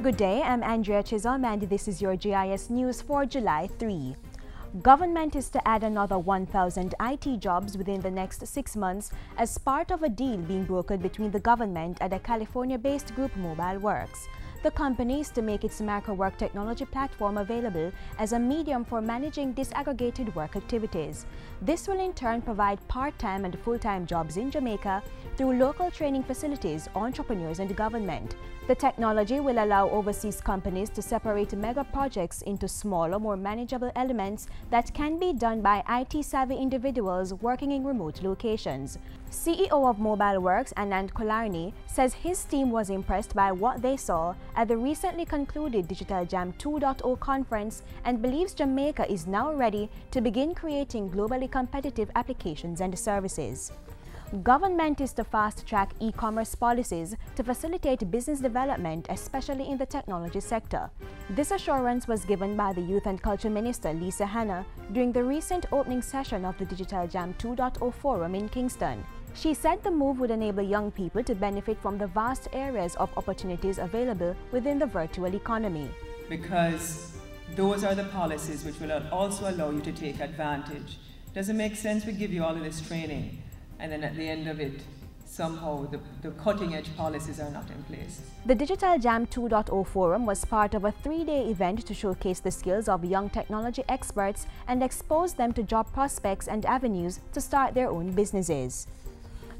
Good day, I'm Andrea Chisholm and this is your GIS News for July 3. Government is to add another 1,000 IT jobs within the next 6 months as part of a deal being brokered between the government and a California-based group Mobile Works. The company is to make its microwork technology platform available as a medium for managing disaggregated work activities. This will in turn provide part-time and full-time jobs in Jamaica through local training facilities, entrepreneurs and government. The technology will allow overseas companies to separate mega projects into smaller, more manageable elements that can be done by IT-savvy individuals working in remote locations. CEO of Mobile Works, Anand Kulkarni, says his team was impressed by what they saw at the recently concluded Digital Jam 2.0 conference and believes Jamaica is now ready to begin creating globally competitive applications and services. Government is to fast-track e-commerce policies to facilitate business development, especially in the technology sector. This assurance was given by the Youth and Culture Minister, Lisa Hanna, during the recent opening session of the Digital Jam 2.0 forum in Kingston. She said the move would enable young people to benefit from the vast areas of opportunities available within the virtual economy. Because those are the policies which will also allow you to take advantage. Does it make sense we give you all of this training and then at the end of it, somehow the cutting-edge policies are not in place? The Digital Jam 2.0 forum was part of a 3-day event to showcase the skills of young technology experts and expose them to job prospects and avenues to start their own businesses.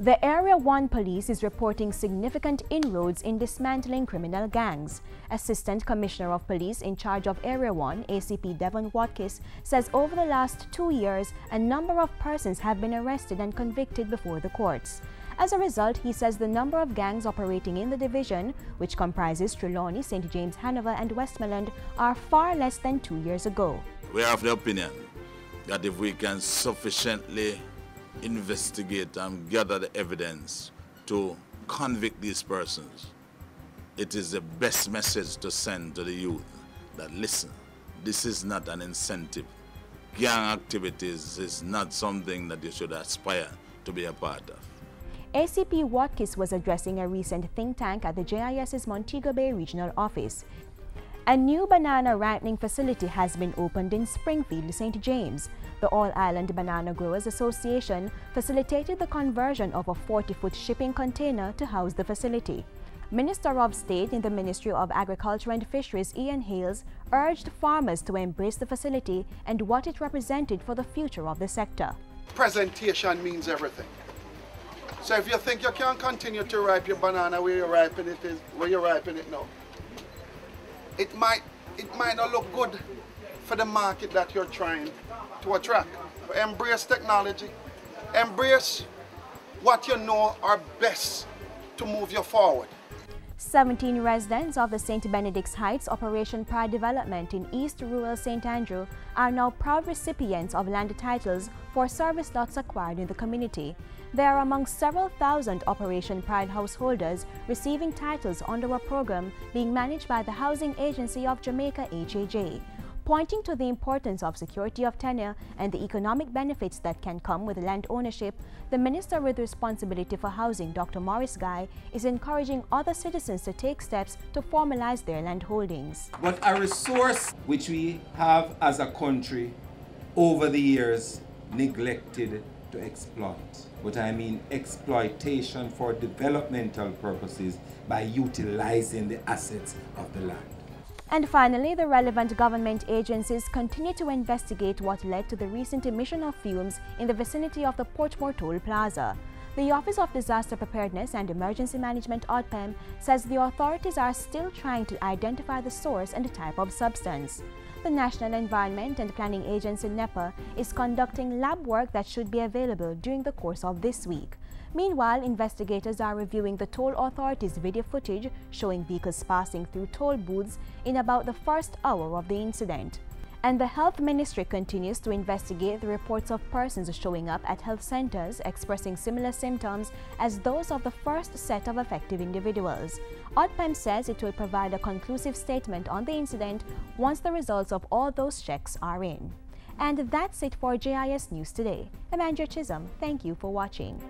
The Area 1 Police is reporting significant inroads in dismantling criminal gangs. Assistant Commissioner of Police in charge of Area 1, ACP Devon Watkis, says over the last 2 years, a number of persons have been arrested and convicted before the courts. As a result, he says the number of gangs operating in the division, which comprises Trelawney, St. James, Hanover and Westmoreland, are far less than 2 years ago. We have the opinion that if we can sufficiently investigate and gather the evidence to convict these persons, it is the best message to send to the youth that listen, this is not an incentive. Gang activities is not something that you should aspire to be a part of. ACP Watkis was addressing a recent think tank at the JIS's Montego Bay Regional Office. A new banana ripening facility has been opened in Springfield, St. James. The All-Island Banana Growers Association facilitated the conversion of a 40-foot shipping container to house the facility. Minister of State in the Ministry of Agriculture and Fisheries, Ian Hales, urged farmers to embrace the facility and what it represented for the future of the sector. Presentation means everything. So if you think you can continue to ripe your banana where you ripen it now, it might not look good for the market that you're trying to attract. Embrace technology. Embrace what you know are best to move you forward. 17 residents of the St. Benedict's Heights Operation Pride Development in East Rural St. Andrew are now proud recipients of land titles for service lots acquired in the community. They are among several thousand Operation Pride householders receiving titles under a program being managed by the Housing Agency of Jamaica, HAJ. Pointing to the importance of security of tenure and the economic benefits that can come with land ownership, the Minister with responsibility for housing, Dr. Maurice Guy, is encouraging other citizens to take steps to formalize their land holdings. But a resource which we have as a country over the years neglected to exploit. But I mean exploitation for developmental purposes by utilizing the assets of the land. And finally, the relevant government agencies continue to investigate what led to the recent emission of fumes in the vicinity of the Portmore Toll Plaza. The Office of Disaster Preparedness and Emergency Management (ODPEM) says the authorities are still trying to identify the source and the type of substance. The National Environment and Planning Agency (NEPA) is conducting lab work that should be available during the course of this week. Meanwhile, investigators are reviewing the toll authorities' video footage showing vehicles passing through toll booths in about the first hour of the incident. And the Health Ministry continues to investigate the reports of persons showing up at health centers expressing similar symptoms as those of the first set of affected individuals. ODPEM says it will provide a conclusive statement on the incident once the results of all those checks are in. And that's it for JIS News Today. I'm Andrea Chisholm. Thank you for watching.